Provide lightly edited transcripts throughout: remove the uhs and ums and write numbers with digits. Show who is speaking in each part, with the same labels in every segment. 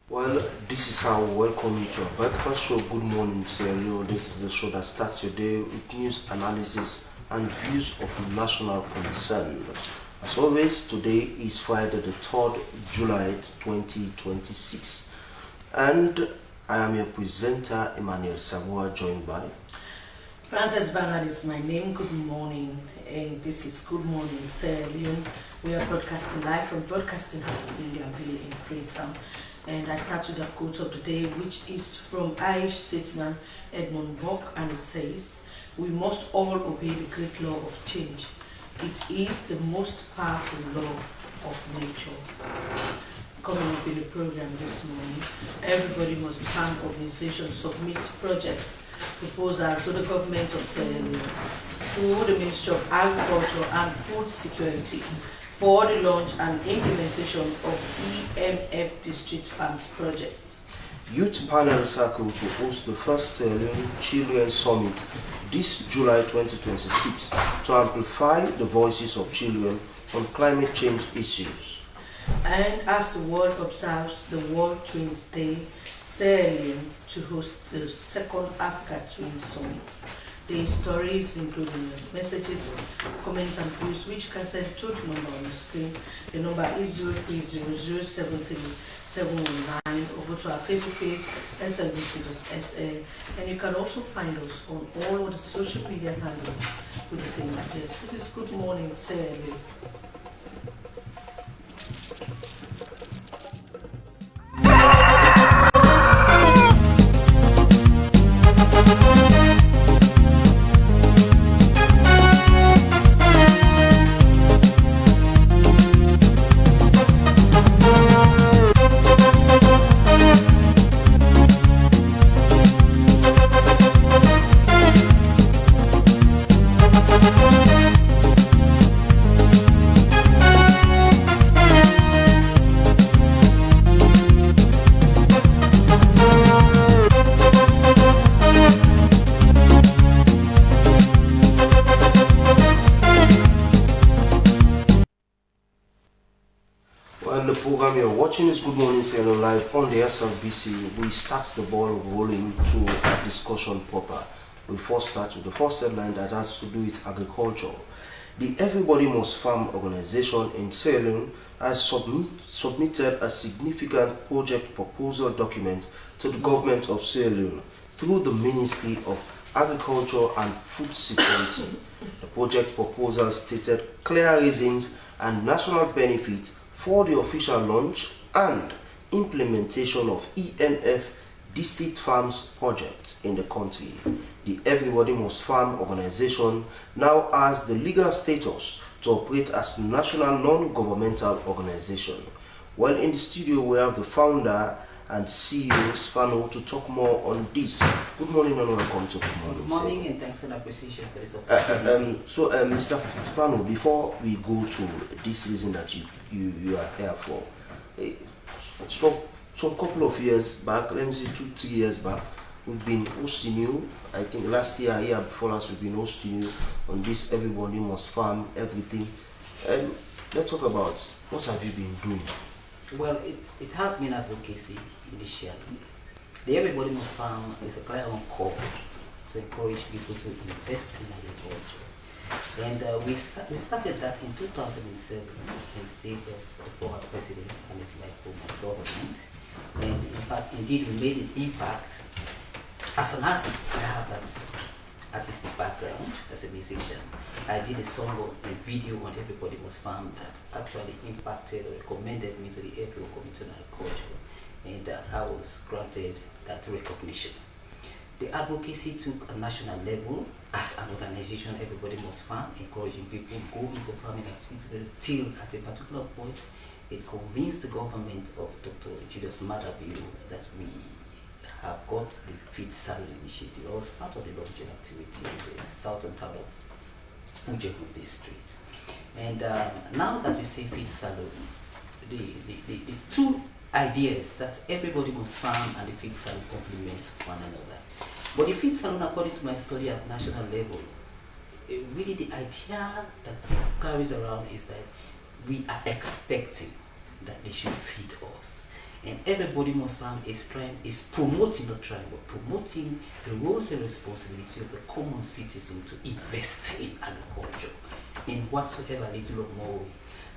Speaker 1: Well, this is how we welcome you to our breakfast show. Good morning, Leone. This is the show that starts your day with news, analysis, and views of national concern. As always, today is Friday, the 3rd July 2026. And I am your presenter, Emmanuel Savoy, joined by
Speaker 2: Frances Bernard is my name. Good morning, and this is Good Morning, Sierra Leone. We are broadcasting live from Broadcasting House in Indianville in Freetown. And I start with the quote of the day, which is from Irish statesman Edmund Burke, and it says, "We must all obey the great law of change. It is the most powerful law of nature." Coming up in the program this morning, everybody must farm organization submit project proposal to the government of Sierra Leone through the Ministry of Agriculture and Food Security for the launch and implementation of EMF District Farms project.
Speaker 1: Youth Panel Circle to host the first Children Summit this July 2026 to amplify the voices of children on climate change issues.
Speaker 2: And as the world observes the World Twins Day, Sierra Leone to host the second Africa Twin Summit. The stories, including messages, comments, and views, which you can send to the number on the screen. The number is 0300737719. Or go to our Facebook page, slbc.sl. And you can also find us on all the social media handles with the same address. This is Good Morning, Sierra Leone.
Speaker 1: Well, the program you're watching is Good Morning Sierra Live on the SLBC. We start the ball rolling to a discussion proper. We first start with the first headline that has to do with agriculture. The Everybody Must Farm organization in Sierra Leone has submitted a significant project proposal document to the government of Sierra Leone through the Ministry of Agriculture and Food Security. The project proposal stated clear reasons and national benefits for the official launch and implementation of EMF District Farms projects in the country. The Everybody Must Farm organization now has the legal status to operate as national non-governmental organization. Well, in the studio we have the founder and CEO Spano to talk more on this. Good morning and welcome to Good Morning.
Speaker 3: Good morning and thanks for the appreciation for this opportunity.
Speaker 1: Mr. Spano, before we go to this reason that you are here for, some couple of years back, let me say 2-3 years back, we've been hosting you. I think last year before last, we've been hosting you on this Everybody Must Farm everything. Let's talk about what have you been doing.
Speaker 3: Well, it has been advocacy initially. The Everybody Must Farm is a clear on call to encourage people to invest in agriculture. And we started that in 2007 in the days of the former president and his government. And in fact, indeed, we made an impact. As an artist, I have that artistic background as a musician. I did a song or a video on Everybody Must Farm that actually impacted or recommended me to the FAO Committee on Agriculture. And I was was granted that recognition. The advocacy took a national level. As an organization, everybody must farm, encouraging people to go into farming activity till at a particular point it convinced the government of Dr. Julius Madabio that we have got the feed salary initiative. I was part of the launching activity in the southern town of Ujehu district. And now that we say feed salary, the two ideas that everybody must farm and the feed salon complement one another. But the feed salon, according to my study at national level, really the idea that carries around is that we are expecting that they should feed us. And everybody must farm is promoting, not trying, but promoting the roles and responsibility of the common citizen to invest in agriculture in whatsoever little or more way.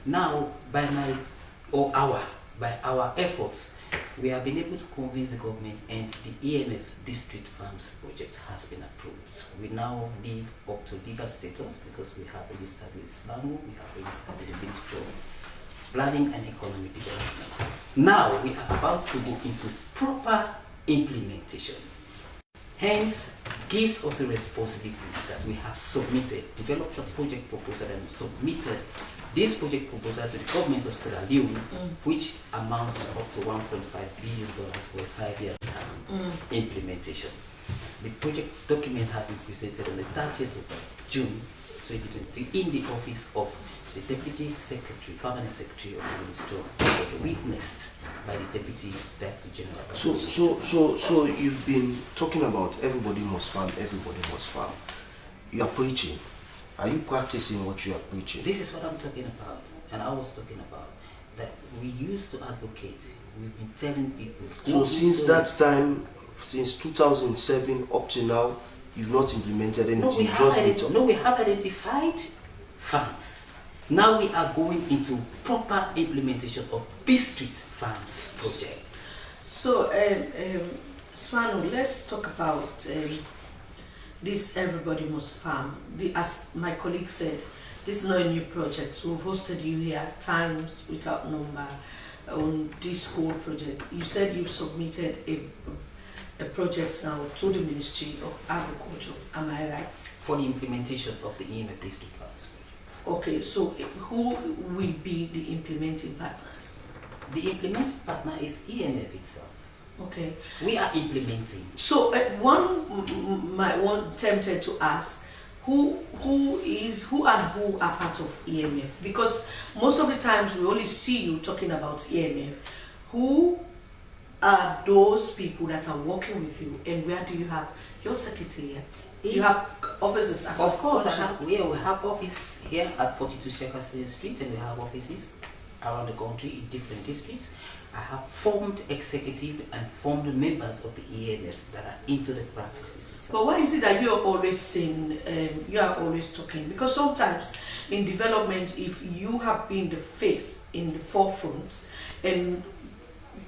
Speaker 3: Now, by our efforts, we have been able to convince the government, and the EMF District Farms project has been approved. We now live up to legal status because we have registered with SLAMO, we have registered with the Ministry of Planning and Economic Development. Now we are about to go into proper implementation. Hence, gives us a responsibility that we have developed a project proposal and submitted this project proposal to the government of Sierra Leone, which amounts up to $1.5 billion for a 5-year term implementation. The project document has been presented on the 30th of June 2023 in the office of the Deputy Secretary, Permanent Secretary of the Ministry of Agriculture, witnessed by the Deputy Director General.
Speaker 1: So you've been talking about everybody must farm, everybody must farm. You are preaching. Are you practicing what you are preaching?
Speaker 3: This is what I'm talking about, and I was talking about that we used to advocate. We've been telling people.
Speaker 1: So since that time, since 2007 up to now, you've not implemented anything.
Speaker 3: No, we have identified farms. Now we are going into proper implementation of district farms project.
Speaker 2: So, Swano, let's talk about this Everybody Must Farm. As my colleague said, this is not a new project. We've hosted you here times without number on this whole project. You said you submitted a project now to the Ministry of Agriculture. Am I right?
Speaker 3: For the implementation of the EMF district farms project.
Speaker 2: Okay, so who will be the implementing partners?
Speaker 3: The implementing partner is EMF itself.
Speaker 2: Okay.
Speaker 3: We are implementing.
Speaker 2: So one might want tempted to ask who are part of EMF, because most of the times we only see you talking about EMF. Who are those people that are working with you, and where do you have your secretariat? You have offices across
Speaker 3: of course,
Speaker 2: the country?
Speaker 3: we have office here at 42 Shekasile Street, and we have offices around the country in different districts. I have formed executive and formed members of the EMF that are into the practices itself.
Speaker 2: But why is it that you are always saying, you are always talking? Because sometimes in development, if you have been the face in the forefront and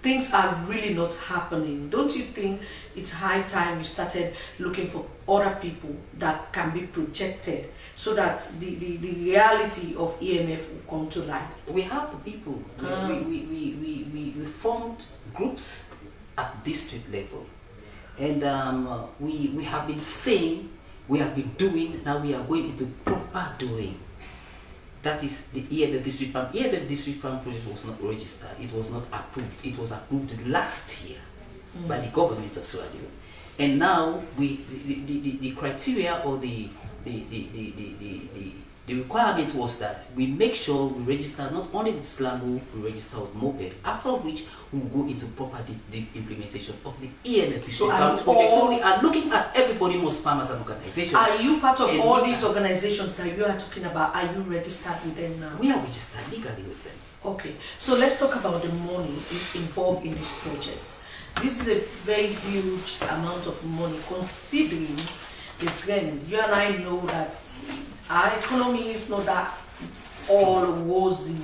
Speaker 2: things are really not happening, don't you think it's high time you started looking for other people that can be projected so that the reality of EMF will come to light?
Speaker 3: We have the people. We formed groups at district level, and we have been saying, we have been doing, now we are going into proper doing. That is the EMF district farm. EMF district farm project was not registered. It was not approved. It was approved last year by the government of Sierra Leone. And now the criteria or the requirement was that we make sure we register not only with SLAMO, we register with MOPED, after which we will go into proper the implementation of the EMF district farms project. So we are looking at Everybody Must Farm as an organization.
Speaker 2: Are you part of all these organizations that you are talking about? Are you registered with them now?
Speaker 3: We are registered legally with them.
Speaker 2: Okay, so let's talk about the money involved in this project. This is a very huge amount of money considering the trend. You and I know that our economy is not that all rosy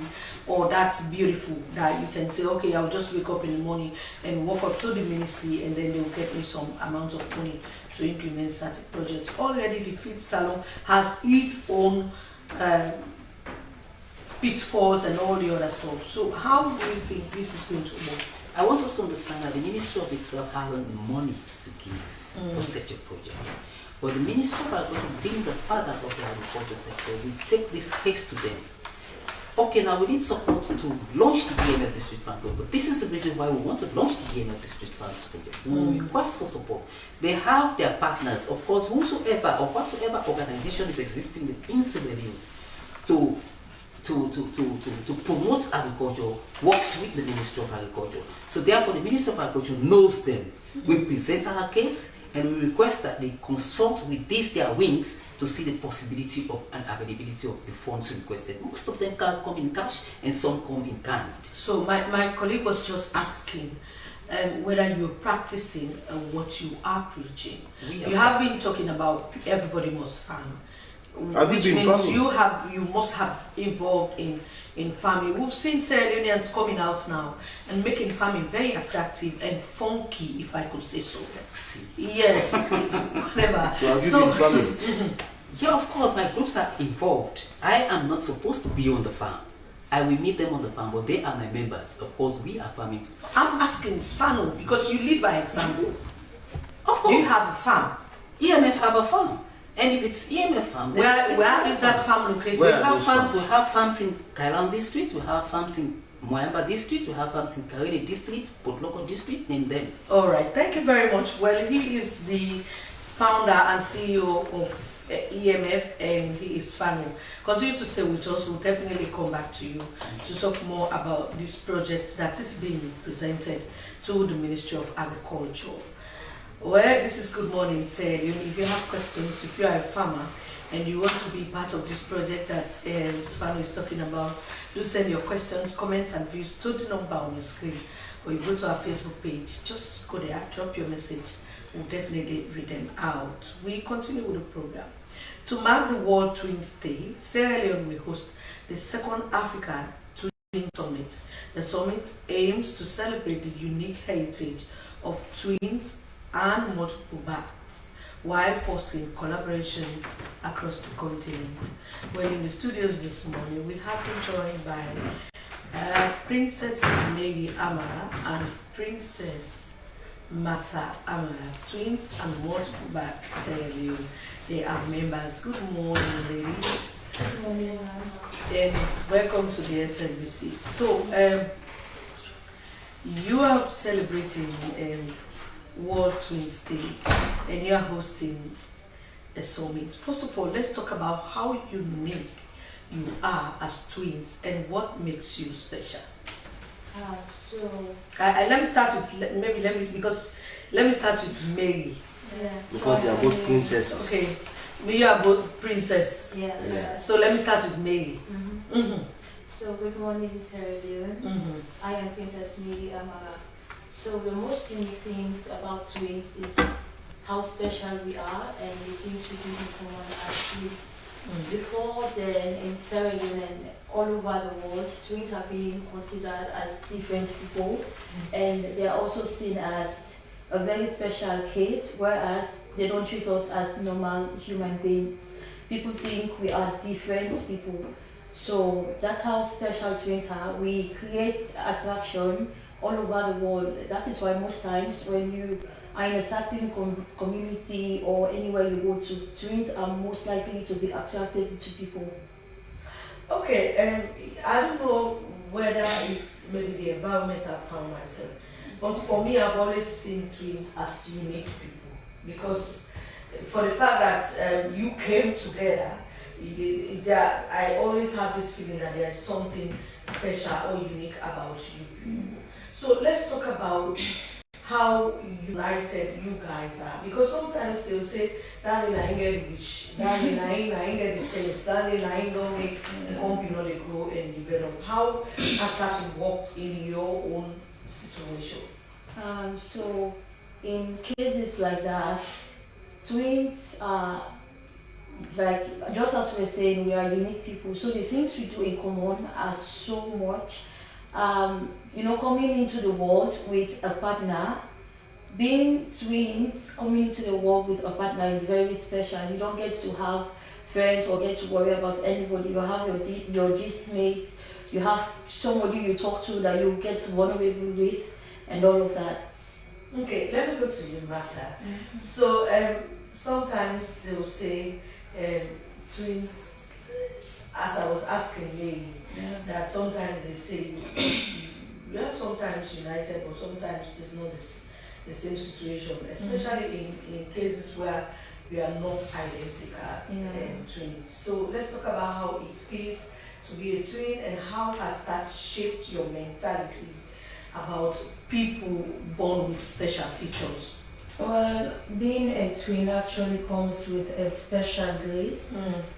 Speaker 2: or that beautiful that you can say, okay, I'll just wake up in the morning and walk up to the ministry and then they will get me some amount of money to implement such a project. Already the feed salon has its own pitfalls and all the other stuff. So how do you think this is going to work?
Speaker 3: I want us to understand that the ministry of itself has the money to give for such a project. But the Ministry of Agriculture, being the father of the agriculture sector, will take this case to them. Okay, now we need support to launch the EMF District Fund project. But this is the reason why we want to launch the EMF District Fund project. We request for support. They have their partners, of course, whosoever or whatsoever organization is existing within Sierra Leone to promote agriculture works with the Ministry of Agriculture. So therefore, the Ministry of Agriculture knows them. We present our case and we request that they consult with these their wings to see the possibility of and availability of the funds requested. Most of them can come in cash and some come in kind.
Speaker 2: So my colleague was just asking whether you're practicing what you are preaching. You have been talking about everybody must farm, which means you must have involved in farming. We've seen Sierra Leoneans coming out now and making farming very attractive and funky, if I could say so.
Speaker 3: Sexy.
Speaker 2: Yes, whatever.
Speaker 1: So have you been farming?
Speaker 3: Yeah, of course, my groups are involved. I am not supposed to be on the farm. I will meet them on the farm, but they are my members. Of course, we are farming.
Speaker 2: I'm asking Spano because you lead by example.
Speaker 3: Of course.
Speaker 2: You have a farm.
Speaker 3: EMF have a farm. And if it's EMF farm, then
Speaker 2: where is that farm located?
Speaker 3: We have farms in Kailan district, we have farms in Moyamba district, we have farms in Karele district, Local district, name them.
Speaker 2: All right, thank you very much. Well, he is the founder and CEO of EMF and he is Fano. Continue to stay with us. We'll definitely come back to you to talk more about this project that is being presented to the Ministry of Agriculture. Well, this is Good Morning Sierra Leone. If you have questions, if you are a farmer and you want to be part of this project that Spano is talking about, do send your questions, comments and views to the number on your screen, or you go to our Facebook page. Just go there, drop your message. We'll definitely read them out. We continue with the program. To mark the World Twins Day, Sierra Leone will host the second Africa Twin Summit. The summit aims to celebrate the unique heritage of twins and multiple births while fostering collaboration across the continent. Well, in the studios this morning, we have been joined by Princess Mary Amara and Princess Martha Amara, twins and multiple births Sierra Leone. They are members. Good morning, ladies.
Speaker 4: Good morning.
Speaker 2: And welcome to the SNBC. So, you are celebrating World Twins Day and you are hosting a summit. First of all, let's talk about how unique you are as twins and what makes you special. Let me start with let me start with Mary.
Speaker 4: Yeah.
Speaker 1: Because they are both princesses.
Speaker 2: Okay, we are both princesses.
Speaker 4: Yeah.
Speaker 2: So let me start with Mary.
Speaker 4: So good morning, Sierra Leone. I am Princess Mary Amara. So the most unique things about twins is how special we are and the things we do in common as twins. Before then, in Sierra Leone and all over the world, twins are being considered as different people, and they are also seen as a very special case, whereas they don't treat us as normal human beings. People think we are different people. So that's how special twins are. We create attraction all over the world. That is why most times when you are in a certain community or anywhere you go to, twins are most likely to be attractive to people.
Speaker 2: Okay, I don't know whether it's maybe the environment I found myself, but for me, I've always seen twins as unique people because for the fact that you came together, I always have this feeling that there is something special or unique about you people. So let's talk about how united you guys are, because sometimes they'll say that I ain't get rich, that I ain't get the sense, that I ain't gonna make the company not they grow and develop. How has that worked in your own situation?
Speaker 4: So in cases like that, twins are like, just as we're saying, we are unique people, so the things we do in common are so much. Coming into the world with a partner, being twins, coming into the world with a partner is very special. You don't get to have friends or get to worry about anybody. You have your gist mate, you have somebody you talk to that you get vulnerable with, and all of that.
Speaker 2: Okay, let me go to you, Martha. So sometimes they'll say twins, as I was asking Leone, that sometimes they say we are sometimes united, but sometimes it's not the same situation, especially in cases where we are not identical twins. So let's talk about how it feels to be a twin and how has that shaped your mentality about people born with special features.
Speaker 4: Well, being a twin actually comes with a special grace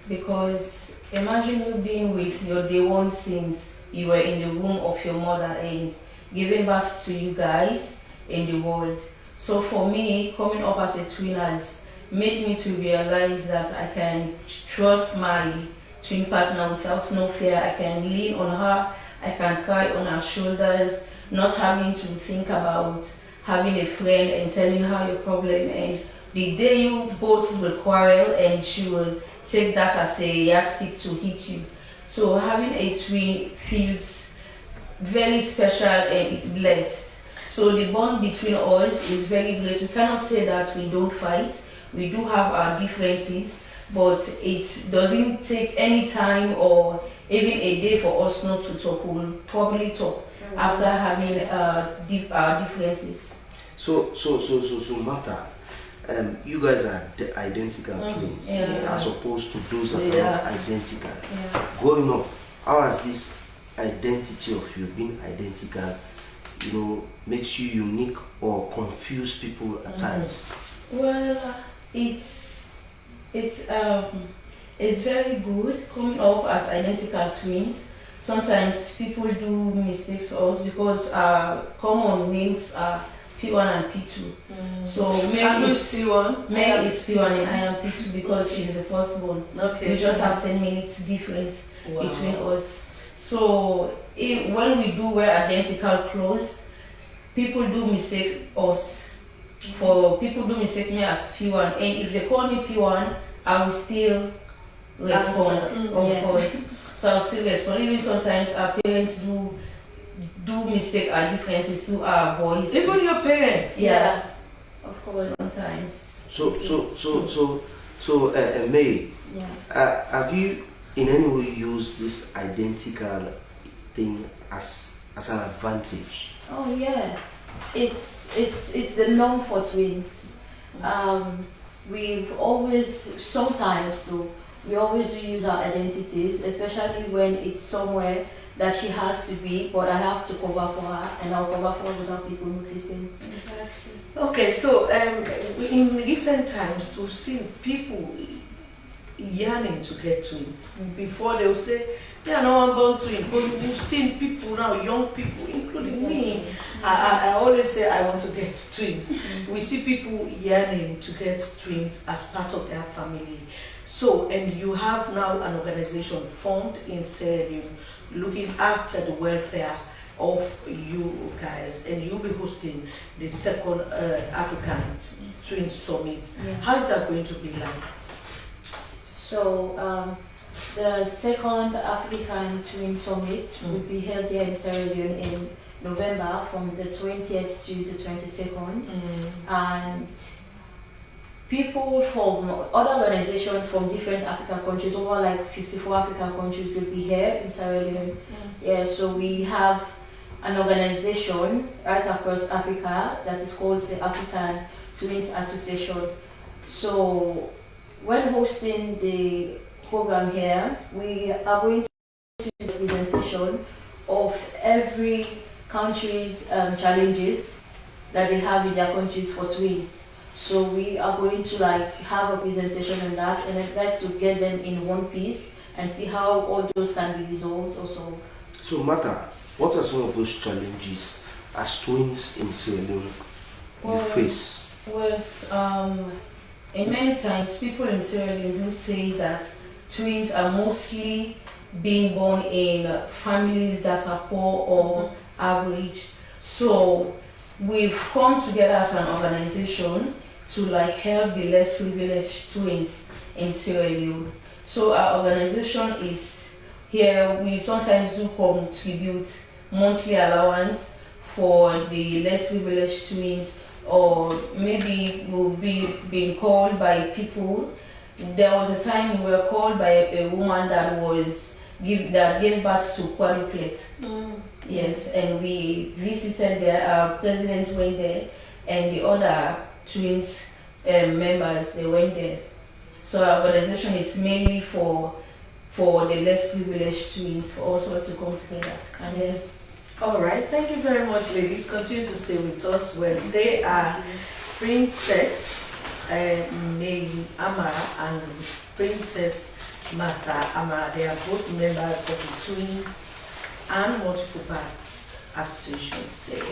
Speaker 4: because imagine you being with your day one since you were in the womb of your mother and giving birth to you guys in the world. So for me, coming up as a twin has made me to realize that I can trust my twin partner without no fear. I can lean on her, I can cry on her shoulders, not having to think about having a friend and telling her your problem, and the day you both will quarrel and she will take that as a yardstick to hit you. So having a twin feels very special and it's blessed. So the bond between us is very great. We cannot say that we don't fight. We do have our differences, but it doesn't take any time or even a day for us not to talk. We will probably talk after having our differences.
Speaker 1: So Martha, you guys are identical twins, as opposed to those that are not identical. Growing up, how has this identity of you being identical, makes you unique or confuse people at times?
Speaker 4: Well, it's very good coming up as identical twins. Sometimes people do mistakes also because our common names are P1 and P2. So Mary is
Speaker 2: P1?
Speaker 4: Mary is P1 and I am P2 because she's the firstborn.
Speaker 2: Okay.
Speaker 4: We just have 10 minutes difference between us. So when we do wear identical clothes, people do mistake us. People do mistake me as P1, and if they call me P1, I will still respond, of course. So I'll still respond. Even sometimes our parents do mistake our differences to our voice.
Speaker 2: Even your parents?
Speaker 4: Yeah, of course, sometimes.
Speaker 1: So May, have you in any way used this identical thing as an advantage?
Speaker 4: Oh yeah, it's the norm for twins. We've always sometimes though we always use our identities, especially when it's somewhere that she has to be, but I have to cover for her, and I'll cover for her without people noticing.
Speaker 2: Exactly. Okay, so in recent times, we've seen people yearning to get twins. Before they will say, yeah, no one born twins. But we've seen people now, young people, including me. I always say I want to get twins. We see people yearning to get twins as part of their family. So, and you have now an organization formed in Sierra Leone looking after the welfare of you guys, and you'll be hosting the second African Twin Summit. How is that going to be like?
Speaker 4: So the second African Twin Summit will be held here in Sierra Leone in November from the 20th to the 22nd, and people from other organizations from different African countries, over like 54 African countries, will be here in Sierra Leone. Yeah, so we have an organization right across Africa that is called the African Twins Association. So when hosting the program here, we are going to do the presentation of every country's challenges that they have in their countries for twins. So we are going to have a presentation on that, and I'd like to get them in one piece and see how all those can be resolved or solved.
Speaker 1: So Martha, what are some of those challenges as twins in Sierra Leone you face?
Speaker 4: Well, in many times people in Sierra Leone do say that twins are mostly being born in families that are poor or average. So we've come together as an organization to help the less privileged twins in Sierra Leone. So our organization is here. We sometimes do contribute monthly allowance
Speaker 5: for the less privileged twins, or maybe we'll be being called by people. There was a time we were called by a woman that gave birth to quadruplets. Yes, and we visited there. Our president went there, and the other twins members, they went there. So our organization is mainly for the less privileged twins, for also to come together. And then,
Speaker 2: All right, thank you very much, ladies. Continue to stay with us. Well, they are Princess May Amara and Princess Martha Amara. They are both members of the Twin and Multiple Parts Association.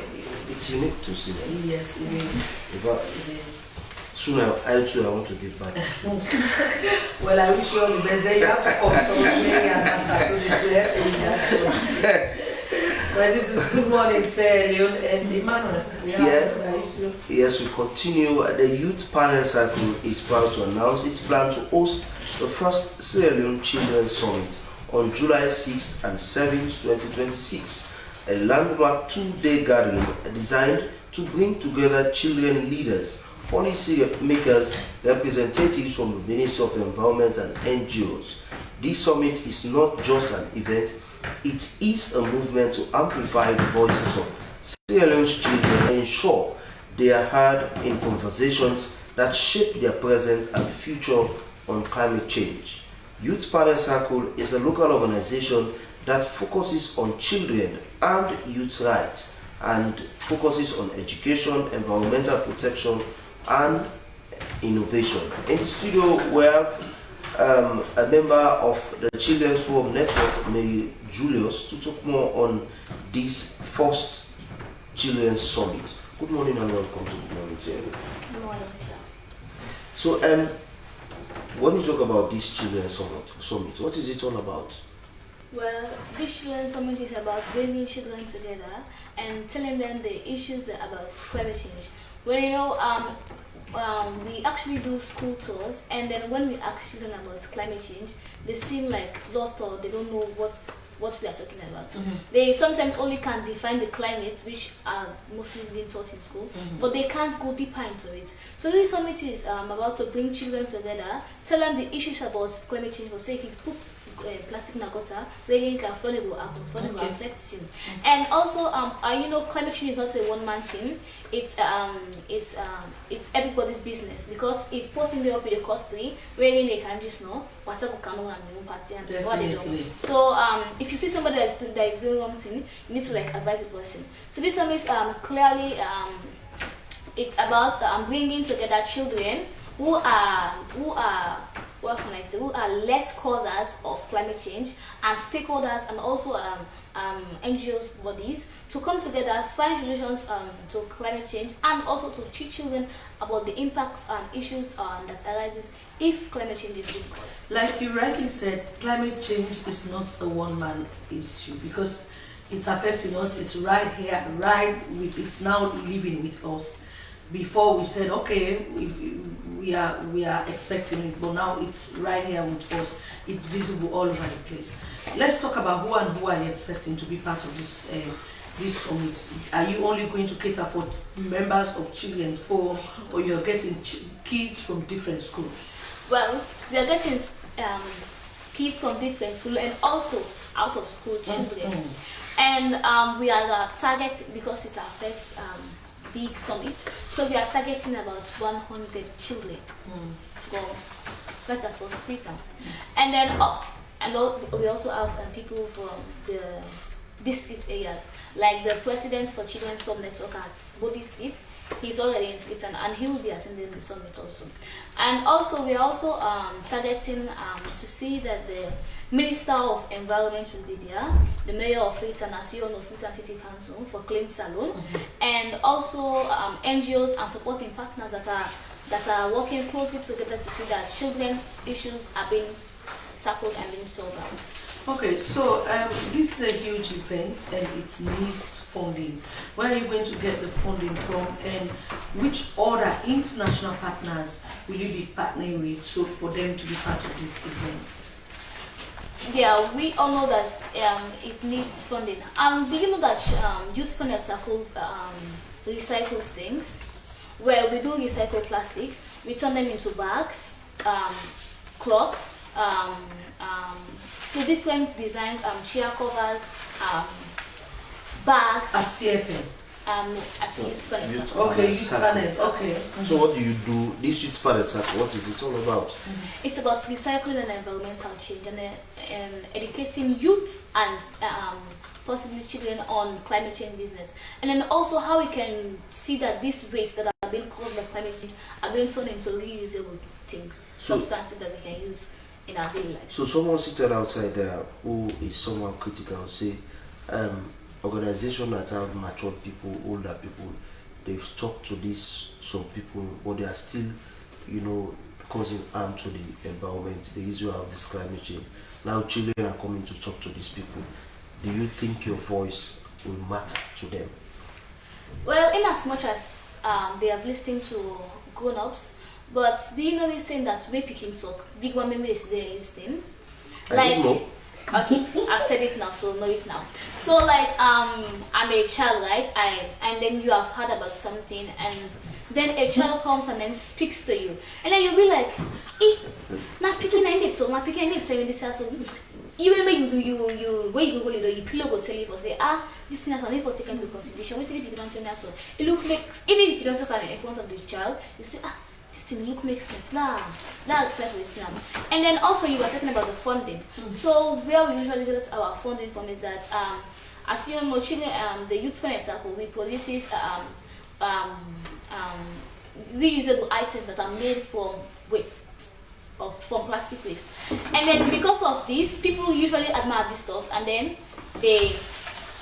Speaker 1: It's unique to see that.
Speaker 2: Yes, it is. It is.
Speaker 1: Soon I too I want to give back to twins.
Speaker 2: Well, I wish you all the best. Then you have to consult me and Martha so they will help you. Well, this is Good Morning, Sierra Leone and Emmanuel.
Speaker 1: Yes, we continue. The Youth Panel Circle is proud to announce its plan to host the first Sierra Leone Children's Summit on July 6th and 7th, 2026, a landmark two-day gathering designed to bring together children leaders, policy makers, representatives from the Ministry of Environment and NGOs. This summit is not just an event, it is a movement to amplify the voices of Sierra Leone's children and ensure they are heard in conversations that shape their present and future on climate change. Youth Panel Circle is a local organization that focuses on children and youth rights and focuses on education, environmental protection, and innovation. In the studio, we have a member of the Children's Forum Network, May Julius, to talk more on this first Children's Summit. Good morning and welcome to Good Morning, Jerry.
Speaker 6: Good morning, sir.
Speaker 1: So, when you talk about this Children's Summit, what is it all about?
Speaker 6: Well, this Children's Summit is about bringing children together and telling them the issues that about climate change. Well, you know, we actually do school tours, and then when we ask children about climate change, they seem like lost or they don't know what we are talking about. They sometimes only can define the climate, which are mostly being taught in school, but they can't go deeper into it. So this summit is about to bring children together, tell them the issues about climate change. For say, if you put plastic in a gutter, where you can flood will happen, flood will affect you. And also, you know, climate change is not a one-man thing. It's everybody's business, because if posting the up with the costly, where they can just know what's up and party and what they do. So if you see somebody that is doing wrong thing, you need to like advise the person. So this one is clearly it's about bringing together children who are what can I say, who are less causers of climate change, and stakeholders, and also NGOs bodies, to come together, find solutions to climate change, and also to teach children about the impacts and issues that arises if climate change is being caused.
Speaker 2: Like you rightly said, climate change is not a one-man issue, because it's affecting us. It's right here, it's now living with us. Before we said, okay, we are expecting it, but now it's right here with us. It's visible all over the place. Let's talk about who are you expecting to be part of this summit. Are you only going to cater for members of Children's Forum, or you're getting kids from different schools?
Speaker 6: Well, we are getting kids from different schools and also out of school children. And we are target, because it's our first big summit, so we are targeting about 100 children for that's across Freetown. And then we also have people from the district areas, like the president for Children's Forum Network at both districts. He's already in Freetown and he will be attending the summit also. And also we are also targeting to see that the Minister of Environment will be there, the Mayor of Freetown, as you all know, Freetown City Council for Clean Salon, and also NGOs and supporting partners that are working closely together to see that children's issues are being tackled and being solved out.
Speaker 2: Okay, so this is a huge event and it needs funding. Where are you going to get the funding from, and which other international partners will you be partnering with for them to be part of this event?
Speaker 6: Yeah, we all know that it needs funding. Do you know that Youth Fund Circle recycles things? Well, we do recycle plastic. We turn them into bags, cloths, so different designs, chair covers, bags.
Speaker 2: At CFN.
Speaker 6: At Youth Fund
Speaker 1: Youth
Speaker 6: Circle.
Speaker 2: Okay, youth panels. Okay.
Speaker 1: So what do you do? This youth panel circle, what is it all about?
Speaker 6: It's about recycling and environmental change and educating youth and possibly children on climate change business. And then also how we can see that these waste that are being caused by climate change are being turned into reusable things,
Speaker 1: So-
Speaker 6: substances that we can use in our daily lives.
Speaker 1: So someone seated outside there who is someone critical say, organization that have mature people, older people, they've talked to these some people, but they are still, causing harm to the environment. The issue of this climate change. Now children are coming to talk to these people. Do you think your voice will matter to them?
Speaker 6: Well, in as much as they have listened to grown-ups, but do you know this saying that we picking talk, big one memory is there listening?
Speaker 1: I don't know.
Speaker 6: Okay, I've said it now, so know it now. So like I'm a child, right? And then you have heard about something, and then a child comes and then speaks to you, and then you'll be like, eh, not picking I need to, not picking I need to say this also. Even when you do you where you go holiday, you pillow go tell you for say, this thing has only for taken into consideration. What if you don't tell me so? It look like even if you don't talk in front of the child, you say, this thing look makes sense. That type of Islam. And then also you were talking about the funding. So where we usually get our funding from is that as you know, children, the Youth Fund Circle, we produces reusable items that are made from waste. Or from plastic waste. And then because of this, people usually admire these stuff and then they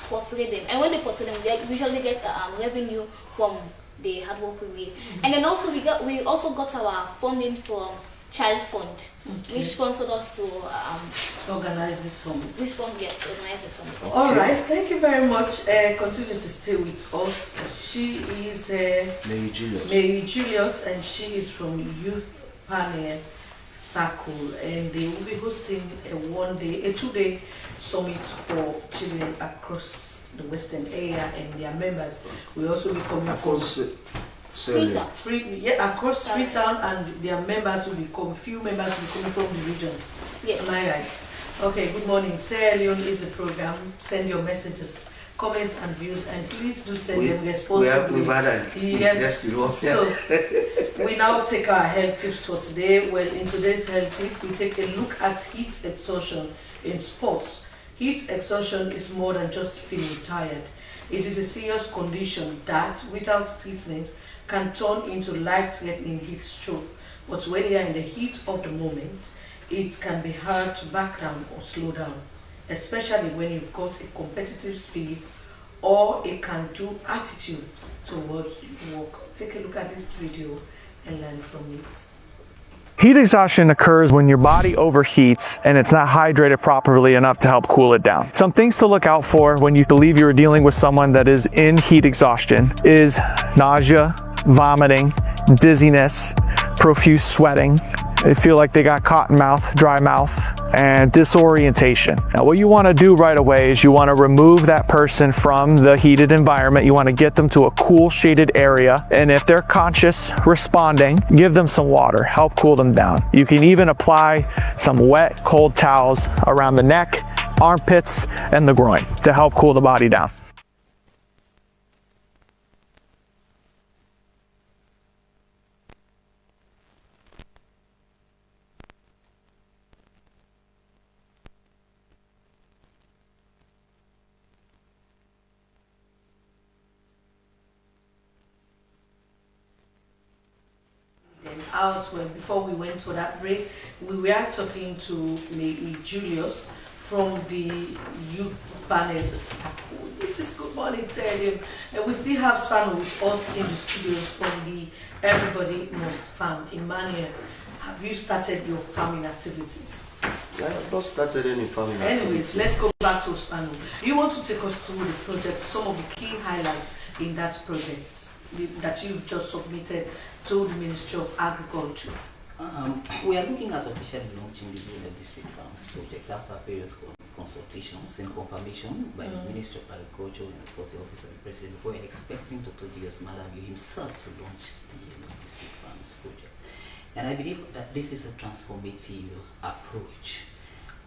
Speaker 6: portray them. And when they portray them, they usually get revenue from the hard work we made. And then also we also got our funding from Child Fund, which sponsored us to
Speaker 2: Organize this summit.
Speaker 6: organize the summit.
Speaker 2: All right, thank you very much. Continue to stay with us. She is Mary Julius, and she is from Youth Panel Circle, and they will be hosting a 2-day summit for children across the Western area, and their members will also be coming
Speaker 1: Across
Speaker 2: across Freetown, and their members will become few members will be coming from the regions.
Speaker 6: Yes.
Speaker 2: Am I right? Okay, good morning. Sarah Leone is the program. Send your messages, comments and views, and please do send them responsibly.
Speaker 1: We've had an
Speaker 2: So we now take our health tips for today. Well, in today's health tip, we take a look at heat exhaustion in sports. Heat exhaustion is more than just feeling tired. It is a serious condition that, without treatment, can turn into life-threatening heat stroke. But when you are in the heat of the moment, it can be hard to back down or slow down, especially when you've got a competitive spirit or a can-do attitude towards work. Take a look at this video and learn from it.
Speaker 7: Heat exhaustion occurs when your body overheats and it's not hydrated properly enough to help cool it down. Some things to look out for when you believe you're dealing with someone that is in heat exhaustion is nausea, vomiting, dizziness, profuse sweating. They feel like they got cotton mouth, dry mouth, and disorientation. Now what you want to do right away is you want to remove that person from the heated environment. You want to get them to a cool shaded area, and if they're conscious, responding, give them some water, help cool them down. You can even apply some wet, cold towels around the neck, armpits, and the groin to help cool the body down.
Speaker 2: Out when before we went for that break, we were talking to Mary Julius from the Youth Panel Circle. This is Good Morning Sarah, and we still have Spano with us in the studio from the Everybody Must Farm. Emmanuel, have you started your farming activities?
Speaker 1: I have not started any farming.
Speaker 2: Anyways, let's go back to Spano. You want to take us through the project, some of the key highlights in that project that you've just submitted to the Ministry of Agriculture?
Speaker 3: We are looking at officially launching the Leone District Farms project after various consultations and confirmation by the Ministry of Agriculture and of course the Office of the President. We are expecting Dr. Dios Madam himself to launch the Leone District Farms project. And I believe that this is a transformative approach.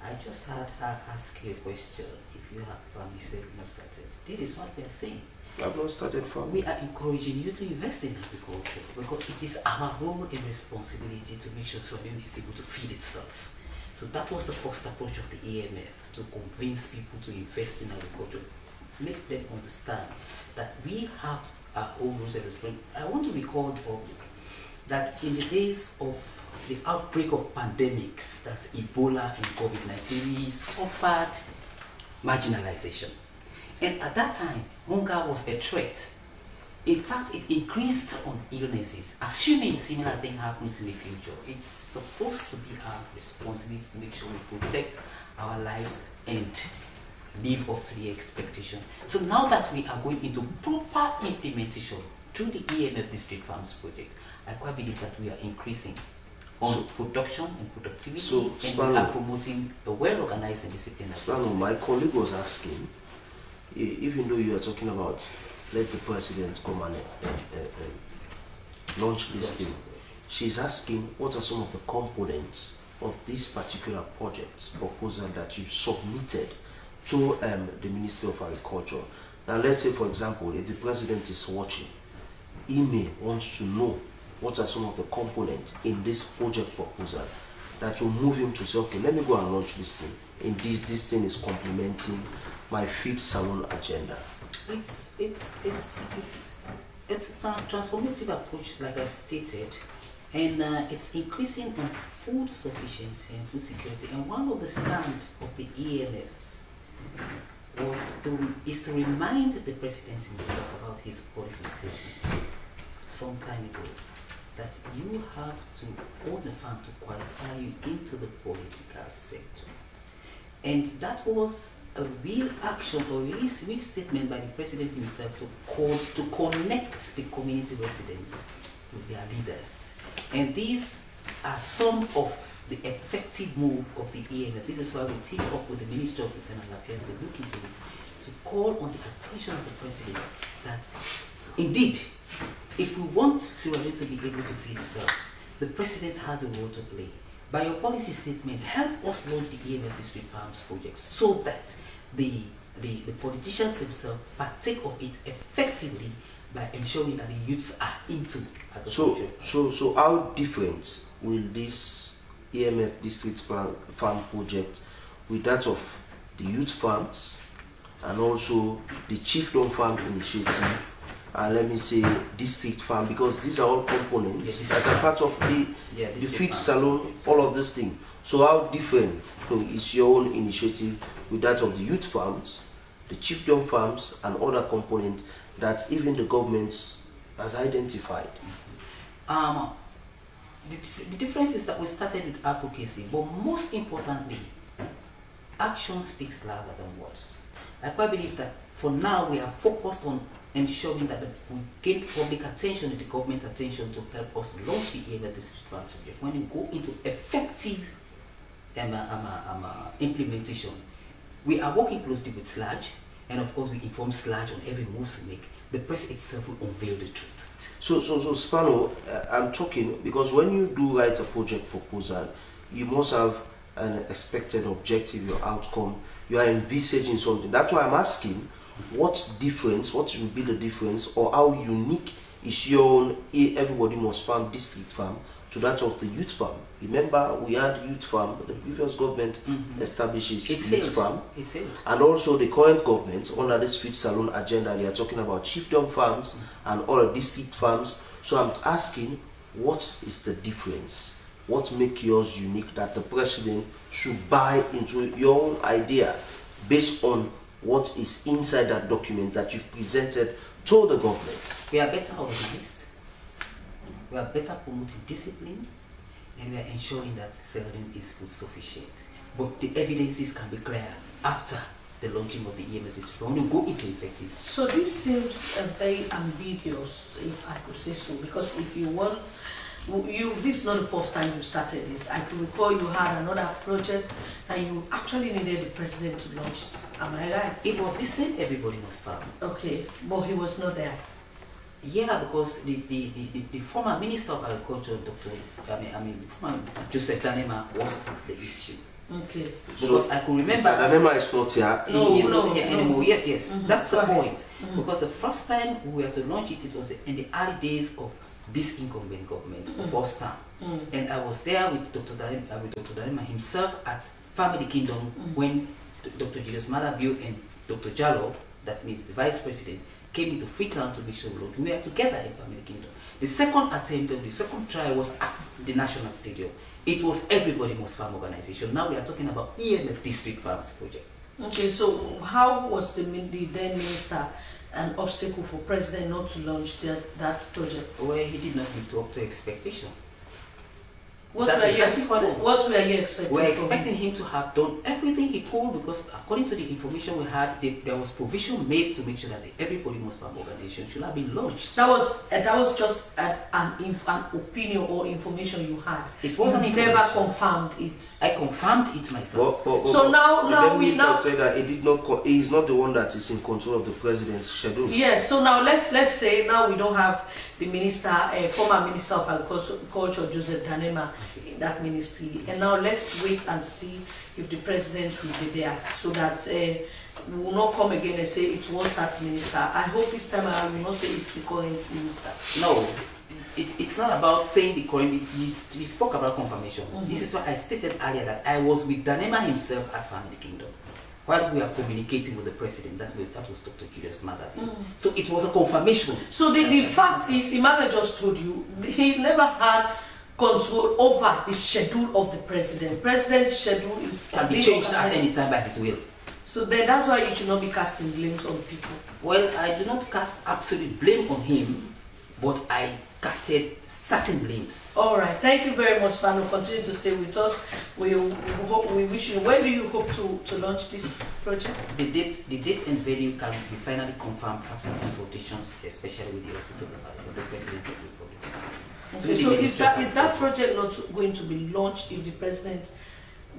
Speaker 3: I just had her ask you a question. If you have family, say we not started. This is what we are saying.
Speaker 1: I've not started farming.
Speaker 3: We are encouraging you to invest in agriculture because it is our role and responsibility to make sure Sierra Leone is able to feed itself. So that was the first approach of the EMF, to convince people to invest in agriculture, make them understand that we have our own rules and responsibilities. I want to recall the public that in the days of the outbreak of pandemics, that's Ebola and COVID-19, we suffered marginalization. And at that time, hunger was a threat. In fact, it increased on illnesses. Assuming similar thing happens in the future, it's supposed to be our responsibility to make sure we protect our lives and live up to the expectation. So now that we are going into proper implementation through the EMF District Farms project, I quite believe that we are increasing on production and productivity, and we are promoting a well-organized and disciplined approach.
Speaker 1: My colleague was asking, even though you are talking about let the president come and launch this thing, she's asking what are some of the components of this particular project proposal that you submitted to the Ministry of Agriculture. Now let's say, for example, if the president is watching, he may want to know what are some of the components in this project proposal that will move him to say, okay, let me go and launch this thing. And this thing is complementing my feed salon agenda.
Speaker 3: It's a transformative approach, like I stated, and it's increasing on food sufficiency and food security. And one of the stand of the ELF is to remind the president himself about his policy statement some time ago, that you have to hold the farm to qualify you into the political sector. And that was a real action or real statement by the president himself to connect the community residents with their leaders. And these are some of the effective move of the EMF. This is why we team up with the Ministry of Internal Affairs to look into it, to call on the attention of the president that indeed, if we want Sierra Leone to be able to feed itself, the president has a role to play. By your policy statements, help us launch the EMF District Farms project so that the politicians themselves partake of it effectively by ensuring that the youths are into agriculture.
Speaker 1: So how different will this EMF District Farm project with that of the youth farms and also the Chiefdom Farm Initiative, and let me say district farm, because these are all components that are part of the feed salon, all of these things. So how different is your own initiative with that of the youth farms, the chiefdom farms, and other components that even the government has identified?
Speaker 3: The difference is that we started with advocacy, but most importantly, action speaks louder than words. I quite believe that for now we are focused on ensuring that we gain public attention and the government attention to help us launch the EMF District Farms project. When we go into effective implementation, we are working closely with SLAG, and of course we inform SLAG on every move we make. The press itself will unveil the truth.
Speaker 1: So Spano, I'm talking because when you do write a project proposal, you must have an expected objective, your outcome. You are envisaging something. That's why I'm asking, what will be the difference, or how unique is your own Everybody Must Farm district farm to that of the youth farm? Remember, we had youth farm, the previous government establishes youth farm.
Speaker 3: It failed.
Speaker 1: And also the current government, under this feed salon agenda, they are talking about chiefdom farms and other district farms. So I'm asking, what is the difference? What makes yours unique that the president should buy into your own idea based on what is inside that document that you've presented to the government?
Speaker 3: We are better organized, we are better promoting discipline, and we are ensuring that Sierra Leone is food sufficient. But the evidences can be clear after the launching of the EMF district when we go into effective.
Speaker 2: So this seems very ambiguous, if I could say so, because if you want this is not the first time you started this. I can recall you had another project and you actually needed the president to launch it. Am I right?
Speaker 3: It was the same Everybody Must Farm.
Speaker 2: Okay, but he was not there.
Speaker 3: Yeah, because the former Minister of Agriculture, former Joseph Danema was the issue.
Speaker 2: Okay.
Speaker 3: Because I could remember.
Speaker 1: Mr. Danema is not here.
Speaker 3: He's not here anymore. Yes. That's the
Speaker 2: Go ahead.
Speaker 3: point. Because the first time we were to launch it, it was in the early days of this incumbent government, the first time. And I was there with Dr. Danema himself at Family Kingdom when Dr. Julius Malabio and Dr. Jallo, that means the Vice President, came into Freetown to make sure we were together in Family Kingdom. The second attempt of the second trial was at the National Stadium. It was Everybody Must Farm organization. Now we are talking about EMF District Farms Project.
Speaker 2: Okay, so how was the then minister an obstacle for president not to launch that project?
Speaker 3: Well, he did not live up to expectation.
Speaker 2: What were you expecting?
Speaker 3: We're expecting him to have done everything he could, because according to the information we had, there was provision made to make sure that the Everybody Must Farm organization should have been launched.
Speaker 2: That was just an opinion or information you had.
Speaker 3: It wasn't
Speaker 2: You never confirmed it.
Speaker 3: I confirmed it myself.
Speaker 2: So now
Speaker 1: we say that he is not the one that is in control of the president's schedule.
Speaker 2: Yes. So now let's say now we don't have the minister, former Minister of Agriculture, Joseph Danema, in that ministry, and now let's wait and see if the president will be there, so that we will not come again and say it was that minister. I hope this time around we will not say it's the current minister.
Speaker 3: No, it's not about saying the current. You spoke about confirmation. This is what I stated earlier, that I was with Danema himself at Family Kingdom while we are communicating with the president. That was Dr. Julius Malabio. So it was a confirmation.
Speaker 2: So the fact is, Emmanuel just told you, he never had control over the schedule of the president. President's schedule
Speaker 3: can be changed at any time by his will.
Speaker 2: So then that's why you should not be casting blames on people.
Speaker 3: Well, I do not cast absolute blame on him, but I casted certain blames.
Speaker 2: All right, thank you very much, Fano. Continue to stay with us. We wish you. When do you hope to launch this project?
Speaker 3: The date and venue can be finally confirmed after consultations, especially with the office of the President of the Republic.
Speaker 2: Okay, so is that project not going to be launched if the president